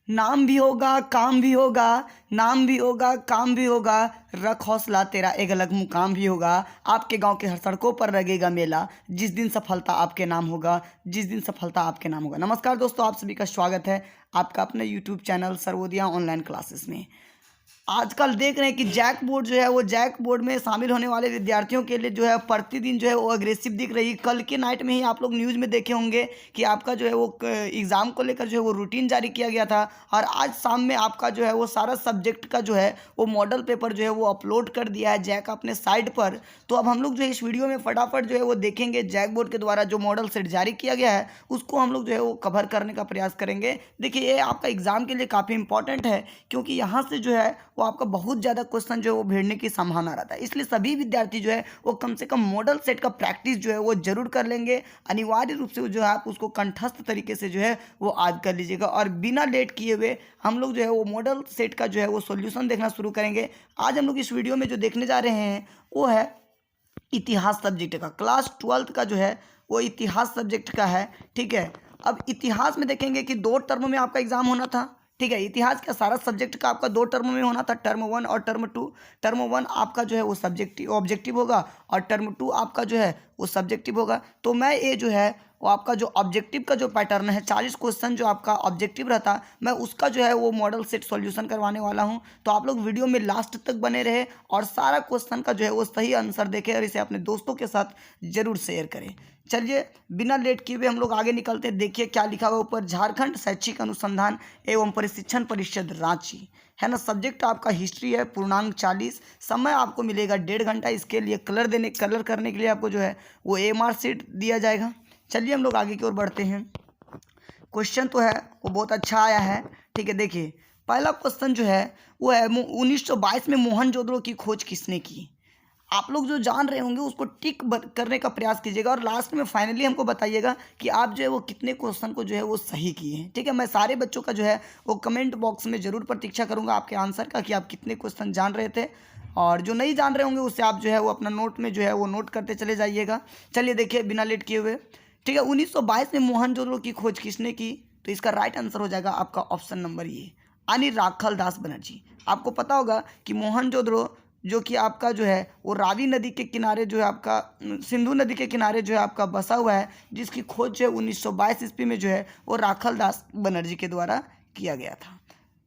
नाम भी होगा काम भी होगा, नाम भी होगा काम भी होगा, रख हौसला तेरा एक अलग मुकाम भी होगा। आपके गांव के हर सड़कों पर लगेगा मेला, जिस दिन सफलता आपके नाम होगा, जिस दिन सफलता आपके नाम होगा। नमस्कार दोस्तों, आप सभी का स्वागत है आपका अपने यूट्यूब चैनल सर्वोदया ऑनलाइन क्लासेस में। आजकल देख रहे हैं कि जैक बोर्ड जो है वो जैक बोर्ड में शामिल होने वाले विद्यार्थियों के लिए जो है प्रतिदिन जो है वो अग्रेसिव दिख रही है। कल के नाइट में ही आप लोग न्यूज़ में देखे होंगे कि आपका जो है वो एग्ज़ाम को लेकर जो है वो रूटीन जारी किया गया था, और आज शाम में आपका जो है वो सारा सब्जेक्ट का जो है वो मॉडल पेपर जो है वो अपलोड कर दिया है जैक अपने साइट पर। तो अब हम लोग जो है इस वीडियो में फटाफट जो है वो देखेंगे जैक बोर्ड के द्वारा जो मॉडल सेट जारी किया गया है उसको हम लोग जो है वो कवर करने का प्रयास करेंगे। देखिए ये आपका एग्ज़ाम के लिए काफ़ी इंपॉर्टेंट है, क्योंकि यहाँ से जो है वो आपका बहुत ज़्यादा क्वेश्चन जो है वो भिड़ने की संभावना रहता है। इसलिए सभी विद्यार्थी जो है वो कम से कम मॉडल सेट का प्रैक्टिस जो है वो जरूर कर लेंगे। अनिवार्य रूप से जो है आप उसको कंठस्थ तरीके से जो है वो आज कर लीजिएगा, और बिना लेट किए हुए हम लोग जो है वो मॉडल सेट का जो है वो सॉल्यूशन देखना शुरू करेंगे। आज हम लोग इस वीडियो में जो देखने जा रहे हैं वो है इतिहास सब्जेक्ट का, क्लास 12th का जो है वो इतिहास सब्जेक्ट का है। ठीक है, अब इतिहास में देखेंगे कि 2 टर्म में आपका एग्जाम होना था। ठीक है, इतिहास का सारा सब्जेक्ट का आपका 2 टर्म में होना था, टर्म 1 और टर्म 2। टर्म 1 आपका जो है वो सब्जेक्टिव ऑब्जेक्टिव होगा, और टर्म 2 आपका जो है वो सब्जेक्टिव होगा। तो मैं ये जो है वो आपका जो ऑब्जेक्टिव का जो पैटर्न है 40 क्वेश्चन जो आपका ऑब्जेक्टिव रहता, मैं उसका जो है वो मॉडल सेट सॉल्यूशन करवाने वाला हूं। तो आप लोग वीडियो में लास्ट तक बने रहे और सारा क्वेश्चन का जो है वो सही आंसर देखें, और इसे अपने दोस्तों के साथ जरूर शेयर करें। चलिए बिना लेट किए हुए हम लोग आगे निकलते हैं। देखिए क्या लिखा हुआ ऊपर, झारखंड शैक्षिक अनुसंधान एवं प्रशिक्षण परिषद रांची, है ना। सब्जेक्ट आपका हिस्ट्री है, पूर्णांक 40। समय आपको मिलेगा 1.5 घंटा। इसके लिए कलर करने के लिए आपको जो है वो AMR शीट दिया जाएगा। चलिए हम लोग आगे की ओर बढ़ते हैं। क्वेश्चन तो है वो बहुत अच्छा आया है। ठीक है, देखिए पहला क्वेश्चन जो है वो है 1922 में मोहनजोदड़ो की खोज किसने की। आप लोग जो जान रहे होंगे उसको टिक करने का प्रयास कीजिएगा, और लास्ट में फाइनली हमको बताइएगा कि आप जो है वो कितने क्वेश्चन को जो है वो सही किए हैं। ठीक है, मैं सारे बच्चों का जो है वो कमेंट बॉक्स में ज़रूर प्रतीक्षा करूंगा आपके आंसर का, कि आप कितने क्वेश्चन जान रहे थे, और जो नहीं जान रहे होंगे उससे आप जो है वो अपना नोट में जो है वो नोट करते चले जाइएगा। चलिए देखिए बिना लेट किए हुए, ठीक है, 1922 में मोहनजोदड़ो की खोज किसने की, तो इसका राइट आंसर हो जाएगा आपका ऑप्शन नंबर ए, यानी राखल दास बनर्जी। आपको पता होगा कि मोहनजोदड़ो जो कि आपका जो है वो रावी नदी के किनारे जो है आपका सिंधु नदी के किनारे जो है आपका बसा हुआ है, जिसकी खोज जो है 1922 ईस्वी में जो है वो राखल दास बनर्जी के द्वारा किया गया था।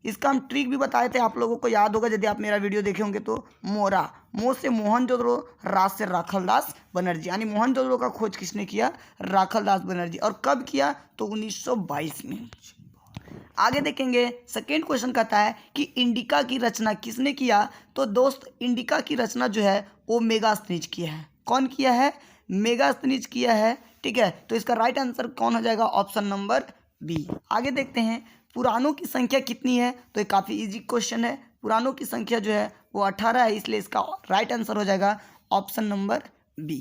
इसका हम ट्रिक भी बताए थे, आप लोगों को याद होगा यदि आप मेरा वीडियो देखे होंगे तो। मो से मोहनजोदड़ो, रा से राखल दास बनर्जी, यानी मोहनजोदड़ो का खोज किसने किया, राखल दास बनर्जी। और कब किया, तो 1922 में। आगे देखेंगे सेकेंड क्वेश्चन कहता है कि इंडिका की रचना किसने किया। तो दोस्त इंडिका की रचना जो है वो मेगास्थनीज किया है। कौन किया है, मेगास्थनीज किया है। ठीक है, तो इसका राइट आंसर कौन हो जाएगा, ऑप्शन नंबर बी। आगे देखते हैं पुराणों की संख्या कितनी है, तो ये काफ़ी इजी क्वेश्चन है। पुराणों की संख्या जो है वो 18 है, इसलिए इसका राइट आंसर हो जाएगा option number B.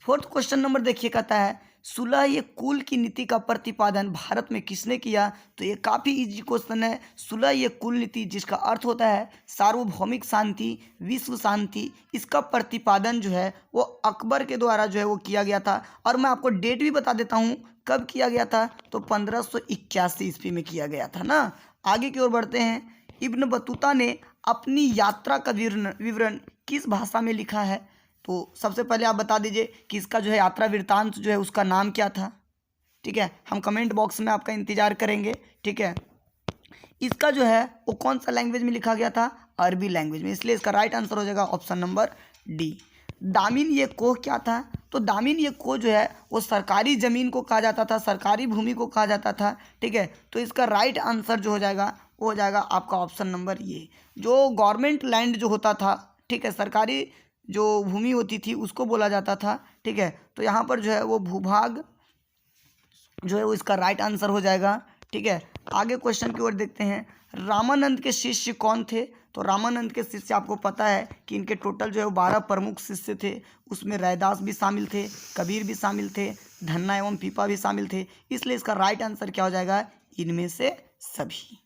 Fourth question number देखिए, कहता है सुलह ये कुल की नीति का प्रतिपादन भारत में किसने किया। तो ये काफ़ी इजी क्वेश्चन है। सुलह ये कुल नीति, जिसका अर्थ होता है सार्वभौमिक शांति, विश्व शांति, इसका प्रतिपादन जो है वो अकबर के द्वारा जो है वो किया गया था। और मैं आपको डेट भी बता देता हूँ कब किया गया था, तो 1581 ईस्वी में किया गया था ना। आगे की ओर बढ़ते हैं। इब्न बतूता ने अपनी यात्रा का विवरण किस भाषा में लिखा है। तो सबसे पहले आप बता दीजिए कि इसका जो है यात्रा वृत्तांत जो है उसका नाम क्या था। ठीक है, हम कमेंट बॉक्स में आपका इंतजार करेंगे। ठीक है, इसका जो है वो कौन सा लैंग्वेज में लिखा गया था, अरबी लैंग्वेज में, इसलिए इसका राइट आंसर हो जाएगा ऑप्शन नंबर डी। दामिन ये कोह क्या था, तो दामिन ये कोह जो है वो सरकारी ज़मीन को कहा जाता था, सरकारी भूमि को कहा जाता था। ठीक है, तो इसका राइट आंसर जो हो जाएगा वो हो जाएगा आपका ऑप्शन नंबर ये, जो गवर्नमेंट लैंड जो होता था। ठीक है, सरकारी जो भूमि होती थी उसको बोला जाता था। ठीक है, तो यहाँ पर जो है वो भूभाग जो है वो इसका राइट आंसर हो जाएगा। ठीक है, आगे क्वेश्चन की ओर देखते हैं। रामानंद के शिष्य कौन थे, तो रामानंद के शिष्य आपको पता है कि इनके टोटल जो है 12 प्रमुख शिष्य थे। उसमें रैदास भी शामिल थे, कबीर भी शामिल थे, धन्ना एवं पीपा भी शामिल थे, इसलिए इसका राइट आंसर क्या हो जाएगा, इनमें से सभी।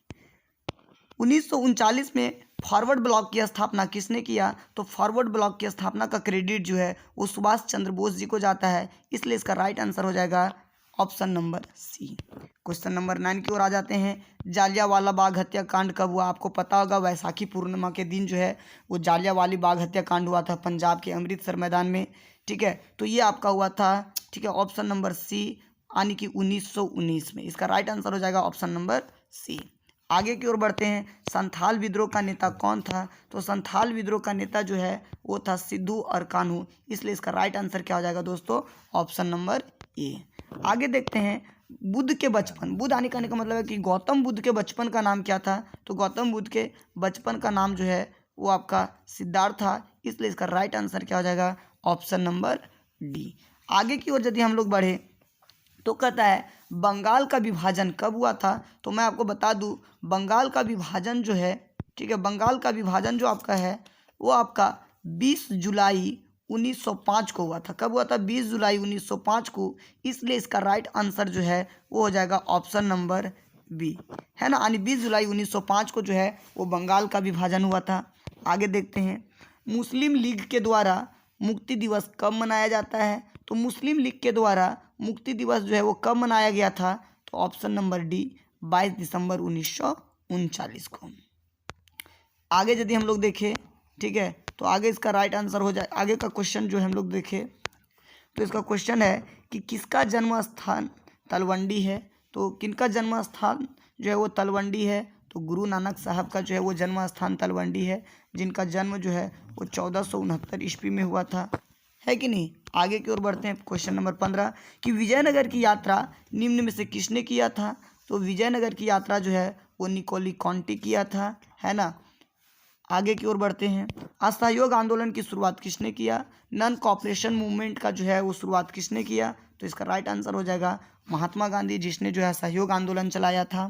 1939 में फॉरवर्ड ब्लॉक की स्थापना किसने किया, तो फॉरवर्ड ब्लॉक की स्थापना का क्रेडिट जो है वो सुभाष चंद्र बोस जी को जाता है, इसलिए इसका राइट आंसर हो जाएगा option number C. Question number 9 की ओर आ जाते हैं। जालियांवाला बाग हत्याकांड कब हुआ? आपको पता होगा वैसाखी पूर्णिमा के दिन जो है वो जालियांवाला बाग हत्याकांड हुआ था पंजाब के अमृतसर मैदान में। ठीक है, तो ये आपका हुआ था। ठीक है, ऑप्शन नंबर सी यानी कि 1919 में। इसका राइट आंसर हो जाएगा ऑप्शन नंबर सी। आगे की ओर बढ़ते हैं। संथाल विद्रोह का नेता कौन था? तो संथाल विद्रोह का नेता जो है वो था सिद्धू और कान्हू, इसलिए इसका राइट आंसर क्या हो जाएगा दोस्तों? Option number A. आगे देखते हैं। बुद्ध के बचपन, बुद्ध आने का मतलब है कि गौतम बुद्ध के बचपन का नाम क्या था? तो गौतम बुद्ध के बचपन का नाम जो है वो आपका सिद्धार्थ था, इसलिए इसका राइट आंसर क्या हो जाएगा? Option number D. आगे की ओर यदि हम लोग बढ़े तो कहता है बंगाल का विभाजन कब हुआ था? तो मैं आपको बता दूं बंगाल का विभाजन जो है, ठीक है, बंगाल का विभाजन जो आपका है वो आपका 20 जुलाई 1905 को हुआ था। कब हुआ था? 20 जुलाई 1905 को, इसलिए इसका राइट आंसर जो है वो हो जाएगा ऑप्शन नंबर बी, है ना। यानी 20 जुलाई 1905 को जो है वो बंगाल का विभाजन हुआ था। आगे देखते हैं। मुस्लिम लीग के द्वारा मुक्ति दिवस कब मनाया जाता है? तो मुस्लिम लीग के द्वारा मुक्ति दिवस जो है वो कब मनाया गया था? तो ऑप्शन नंबर डी 22 दिसंबर 1939 को। आगे यदि हम लोग देखें, ठीक है, तो आगे इसका राइट आंसर हो जाए। आगे का क्वेश्चन जो हम लोग देखें तो इसका क्वेश्चन है कि किसका जन्म स्थान तलवंडी है? तो किनका जन्म स्थान जो है वो तलवंडी है? तो गुरु नानक साहब का जो है वो जन्म स्थान तलवंडी है, जिनका जन्म जो है वो 1469 ईस्वी में हुआ था, है कि नहीं। आगे की ओर बढ़ते हैं। क्वेश्चन नंबर 15 कि विजयनगर की यात्रा निम्न में से किसने किया था? तो विजयनगर की यात्रा जो है वो निकोली कॉन्टी किया था, है ना। आगे की ओर बढ़ते हैं। असहयोग आंदोलन की शुरुआत किसने किया? नॉन कॉपरेशन मूवमेंट का जो है वो शुरुआत किसने किया? तो इसका राइट आंसर हो जाएगा महात्मा गांधी, जिसने जो है असहयोग आंदोलन चलाया था।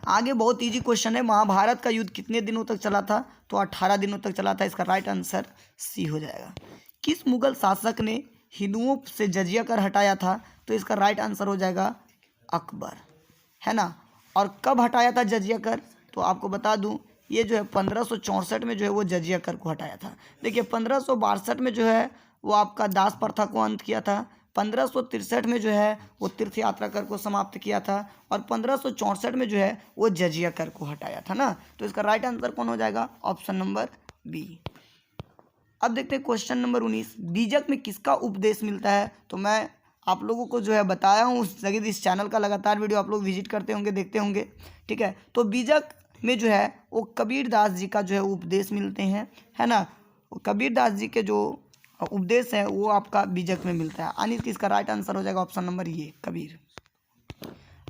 आगे बहुत इजी क्वेश्चन है। महाभारत का युद्ध कितने दिनों तक चला था? तो 18 दिनों तक चला था। इसका राइट आंसर सी हो जाएगा। किस मुगल शासक ने हिंदुओं से जजिया कर हटाया था? तो इसका राइट आंसर हो जाएगा अकबर, है ना। और कब हटाया था जजिया कर? तो आपको बता दूं ये जो है 1564 में जो है वो जजिया कर को हटाया था। देखिए 1562 में जो है वो आपका दास प्रथा को अंत किया था। 1563 में जो है वो तीर्थ यात्रा कर को समाप्त किया था, और 1564 में जो है वो जजिया कर को हटाया था ना। तो इसका राइट आंसर कौन हो जाएगा? Option number B. अब देखते हैं क्वेश्चन नंबर 19। बीजक में किसका उपदेश मिलता है? तो मैं आप लोगों को जो है बताया हूँ उस जगह, इस चैनल का लगातार वीडियो आप लोग विजिट करते होंगे, देखते होंगे, ठीक है। तो बीजक में जो है वो कबीर दास जी का जो है उपदेश मिलते हैं, है ना। कबीर दास जी के जो उपदेश है वो आपका बीजक में मिलता है, यानी इसका राइट आंसर हो जाएगा ऑप्शन नंबर ये कबीर।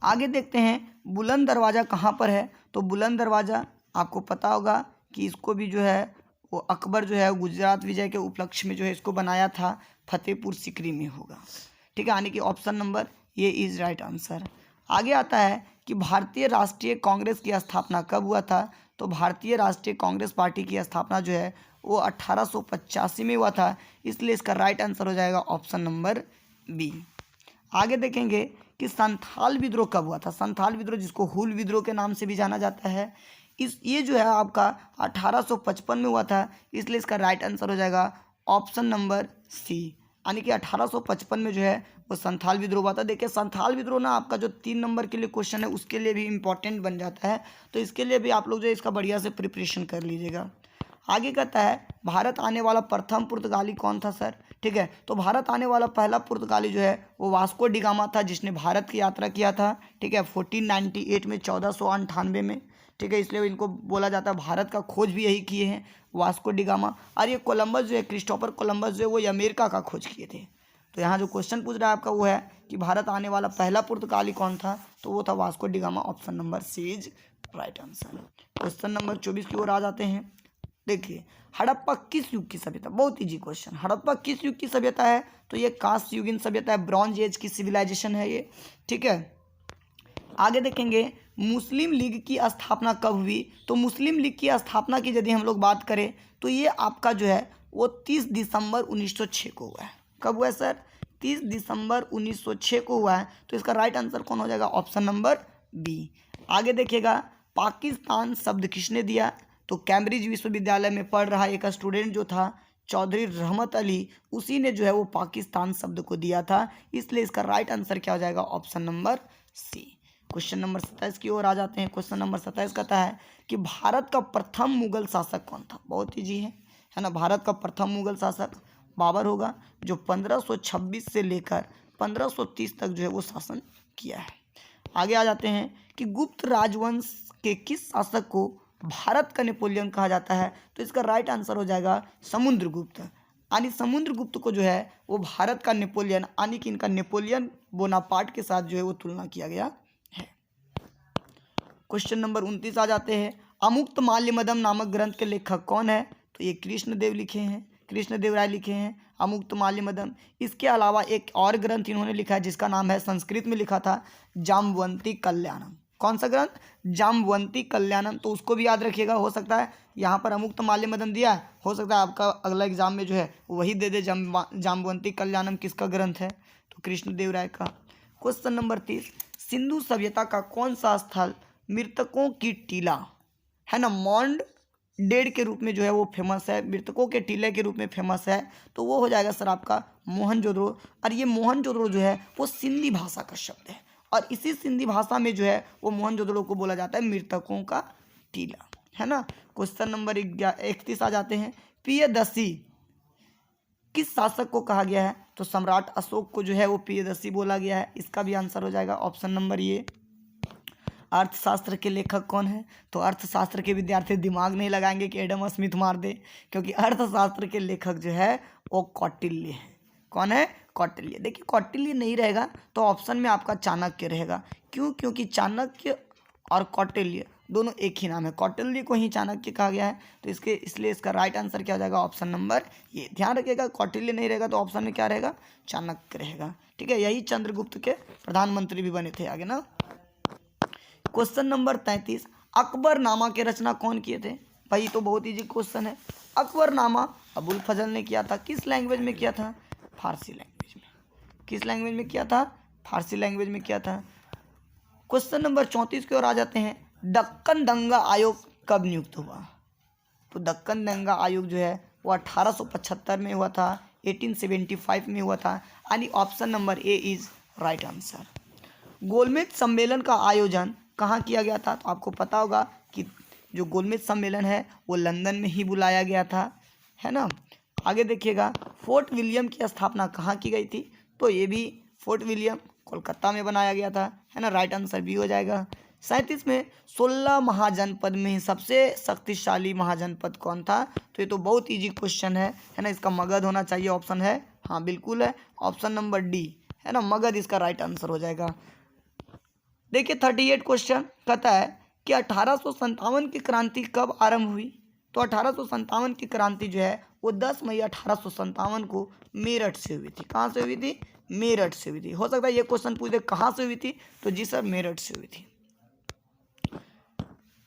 आगे देखते हैं बुलंद दरवाज़ा कहाँ पर है? तो बुलंद दरवाज़ा आपको पता होगा कि इसको भी जो है वो अकबर जो है गुजरात विजय के उपलक्ष्य में जो है इसको बनाया था, फतेहपुर सिकरी में होगा, ठीक है। यानी कि ऑप्शन नंबर ये इज राइट आंसर। आगे आता है कि भारतीय राष्ट्रीय कांग्रेस की स्थापना कब हुआ था? तो भारतीय राष्ट्रीय कांग्रेस पार्टी की स्थापना जो है वो 1885 में हुआ था, इसलिए इसका राइट आंसर हो जाएगा ऑप्शन नंबर बी। आगे देखेंगे कि संथाल विद्रोह कब हुआ था? संथाल विद्रोह, जिसको हुल विद्रोह के नाम से भी जाना जाता है, ये जो है आपका 1855 में हुआ था, इसलिए इसका राइट आंसर हो जाएगा ऑप्शन नंबर सी। यानी कि 1855 में जो है वो संथाल विद्रोह हुआ था। देखिए संथाल विद्रोह ना आपका जो 3 नंबर के लिए क्वेश्चन है उसके लिए भी इम्पोर्टेंट बन जाता है, तो इसके लिए भी आप लोग जो है इसका बढ़िया से प्रिपरेशन कर लीजिएगा। आगे कहता है भारत आने वाला प्रथम पुर्तगाली कौन था सर? ठीक है, तो भारत आने वाला पहला पुर्तगाली जो है वो वास्को डी गामा था, जिसने भारत की यात्रा किया था, ठीक है, 1498 में, 1498 में, ठीक है। इसलिए इनको बोला जाता है भारत का खोज भी यही किए हैं वास्को डी गामा। और ये कोलंबस जो है, क्रिस्टोफर कोलंबस जो है वो अमेरिका का खोज किए थे। तो यहाँ जो क्वेश्चन पूछ रहा है आपका वो है कि भारत आने वाला पहला पुर्तगाली कौन था? तो वो था Vasco da Gama. Option number C is right answer. Question number 24 की ओर आ जाते हैं। देखिए हड़प्पा किस युग की सभ्यता? बहुत इजी क्वेश्चन। हड़प्पा किस युग की सभ्यता है? तो ये कांस्य युगीन सभ्यता है, ब्रॉन्ज एज की सिविलाइजेशन है ये, ठीक है। आगे देखेंगे मुस्लिम लीग की स्थापना कब हुई? तो मुस्लिम लीग की स्थापना की यदि हम लोग बात करें तो ये आपका जो है वो 30 दिसंबर 1906 को हुआ है। कब हुआ है सर? 30 दिसंबर 1906 को हुआ है। तो इसका राइट आंसर कौन हो जाएगा? Option number B. आगे देखिएगा पाकिस्तान शब्द किसने दिया? तो कैम्ब्रिज विश्वविद्यालय में पढ़ रहा एक स्टूडेंट जो था चौधरी रहमत अली, उसी ने जो है वो पाकिस्तान शब्द को दिया था। इसलिए इसका राइट आंसर क्या हो जाएगा, option number C. Question number 27 की ओर आ जाते हैं। क्वेश्चन नंबर 27 कहता है कि भारत का प्रथम मुगल शासक कौन था। बहुत ईजी है ना। भारत का प्रथम मुगल शासक बाबर होगा, जो 1526 से लेकर 1530 तक जो है वो शासन किया है। आगे आ जाते हैं कि गुप्त राजवंश के किस शासक को भारत का नेपोलियन कहा जाता है। तो इसका राइट आंसर हो जाएगा समुद्रगुप्त। यानी समुद्रगुप्त को जो है वो भारत का नेपोलियन, यानी कि इनका नेपोलियन बोनापार्ट के साथ जो है वो तुलना किया गया है। क्वेश्चन नंबर 29 आ जाते हैं। अमुक्तमाल्यमदम नामक ग्रंथ के लेखक कौन है। तो ये कृष्णदेव लिखे हैं, कृष्णदेव राय लिखे हैं अमुक्तमाल्यमदम। इसके अलावा एक और ग्रंथ इन्होंने लिखा है जिसका नाम है, संस्कृत में लिखा था, जाम्बवंती कल्याणम। कौन सा ग्रंथ, जाम्बवंती कल्याणम। तो उसको भी याद रखिएगा। हो सकता है यहाँ पर अमुक्तमाल्यमदम दिया है, हो सकता है आपका अगला एग्जाम में जो है वही दे दे, जाम्बवंती कल्याणम किसका ग्रंथ है, तो कृष्णदेव राय का। क्वेश्चन नंबर 30, सिंधु सभ्यता का कौन सा स्थल मृतकों की टीला है ना, मॉन्ड डेड के रूप में जो है वो फेमस है, मृतकों के टीले के रूप में फेमस है। तो वो हो जाएगा सर आपका मोहनजोदड़ो। और ये मोहनजोदड़ो जो है वो सिंधी भाषा का शब्द है, और इसी सिंधी भाषा में जो है वो मोहनजोदड़ो को बोला जाता है मृतकों का टीला, है ना। क्वेश्चन नंबर 31 आ जाते हैं। प्रियदर्शी किस शासक को कहा गया है। तो सम्राट अशोक को जो है वो प्रियदर्शी बोला गया है। इसका भी आंसर हो जाएगा ऑप्शन नंबर ये। अर्थशास्त्र के लेखक कौन है। तो अर्थशास्त्र के विद्यार्थी दिमाग नहीं लगाएंगे कि एडम स्मिथ मार दे, क्योंकि अर्थशास्त्र के लेखक जो है वो कौटिल्य है। कौन है, कौटिल्य। देखिए कौटिल्य नहीं रहेगा तो ऑप्शन में आपका चाणक्य रहेगा। क्यों, क्योंकि चाणक्य और कौटिल्य दोनों एक ही नाम है, कौटिल्य को ही चाणक्य कहा गया है। तो इसलिए इसका राइट आंसर क्या हो जाएगा, ऑप्शन नंबर ये। ध्यान रखिएगा कौटिल्य नहीं रहेगा तो ऑप्शन में क्या रहेगा, चाणक्य रहेगा। ठीक है, यही चंद्रगुप्त के प्रधानमंत्री भी बने थे आगे ना। क्वेश्चन नंबर 33, अकबरनामा के रचना कौन किए थे। भाई तो बहुत इजी क्वेश्चन है। अकबरनामा अबुल फजल ने किया था। किस लैंग्वेज में किया था, फारसी लैंग्वेज में। किस लैंग्वेज में किया था, फारसी लैंग्वेज में किया था। क्वेश्चन नंबर 34 की ओर आ जाते हैं। दक्कन दंगा आयोग कब नियुक्त हुआ। तो दक्कन दंगा आयोग जो है वो 1875 में हुआ था, 1875 में हुआ था। यानी option number A is right answer. गोलमेज सम्मेलन का आयोजन कहाँ किया गया था। तो आपको पता होगा कि जो गोलमेज सम्मेलन है वो लंदन में ही बुलाया गया था, है ना। आगे देखिएगा, फोर्ट विलियम की स्थापना कहाँ की गई थी। तो ये भी फोर्ट विलियम कोलकाता में बनाया गया था, है ना। राइट आंसर भी हो जाएगा। 37 में 16 महाजनपद में सबसे शक्तिशाली महाजनपद कौन था। तो ये तो बहुत इजी क्वेश्चन है ना। इसका मगध होना चाहिए, ऑप्शन है, हाँ बिल्कुल है, ऑप्शन नंबर डी, है ना, मगध इसका राइट आंसर हो जाएगा। देखिए 38 क्वेश्चन कहता है कि 1857 की क्रांति कब आरंभ हुई। तो 1857 की क्रांति जो है वो 10 मई 1857 को मेरठ से हुई थी। कहाँ से हुई थी, मेरठ से हुई थी। हो सकता है ये क्वेश्चन पूछ दे कहाँ से हुई थी, तो जी सर मेरठ से हुई थी।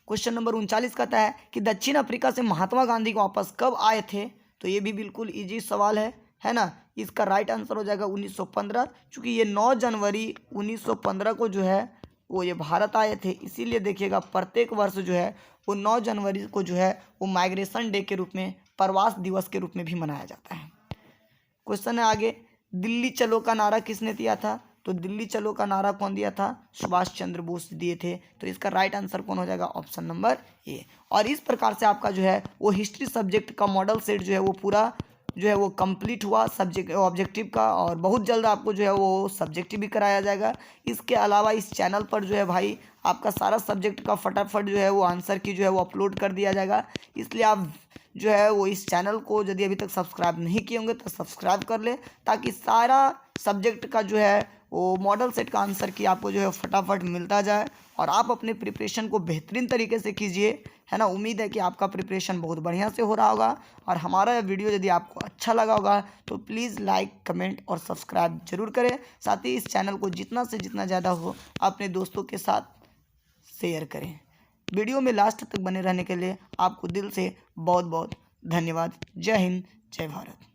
क्वेश्चन नंबर 39 कहता है कि दक्षिण अफ्रीका से महात्मा गांधी वापस कब आए थे। तो ये भी बिल्कुल इजी सवाल है ना। इसका राइट आंसर हो जाएगा 1915, चूँकि ये 9 जनवरी 1915 को जो है वो ये भारत आए थे। इसीलिए देखिएगा प्रत्येक वर्ष जो है वो 9 जनवरी को जो है वो माइग्रेशन डे के रूप में, प्रवास दिवस के रूप में भी मनाया जाता है। क्वेश्चन है आगे, दिल्ली चलो का नारा किसने दिया था। तो दिल्ली चलो का नारा कौन दिया था, सुभाष चंद्र बोस दिए थे। तो इसका राइट आंसर कौन हो जाएगा, ऑप्शन नंबर ए। और इस प्रकार से आपका जो है वो हिस्ट्री सब्जेक्ट का मॉडल सेट जो है वो पूरा जो है वो कंप्लीट हुआ सब्जेक्ट ऑब्जेक्टिव का, और बहुत जल्द आपको जो है वो सब्जेक्टिव भी कराया जाएगा। इसके अलावा इस चैनल पर जो है भाई आपका सारा सब्जेक्ट का फटाफट जो है वो आंसर की जो है वो अपलोड कर दिया जाएगा। इसलिए आप जो है वो इस चैनल को यदि अभी तक सब्सक्राइब नहीं किए होंगे तो सब्सक्राइब कर ले, ताकि सारा सब्जेक्ट का जो है वो मॉडल सेट का आंसर की आपको जो है फटाफट मिलता जाए, और आप अपने प्रिपरेशन को बेहतरीन तरीके से कीजिए, है ना। उम्मीद है कि आपका प्रिपरेशन बहुत बढ़िया से हो रहा होगा। और हमारा वीडियो यदि आपको अच्छा लगा होगा तो प्लीज़ लाइक, कमेंट और सब्सक्राइब जरूर करें। साथ ही इस चैनल को जितना से जितना ज़्यादा हो अपने दोस्तों के साथ शेयर करें। वीडियो में लास्ट तक बने रहने के लिए आपको दिल से बहुत बहुत धन्यवाद। जय हिंद, जय भारत।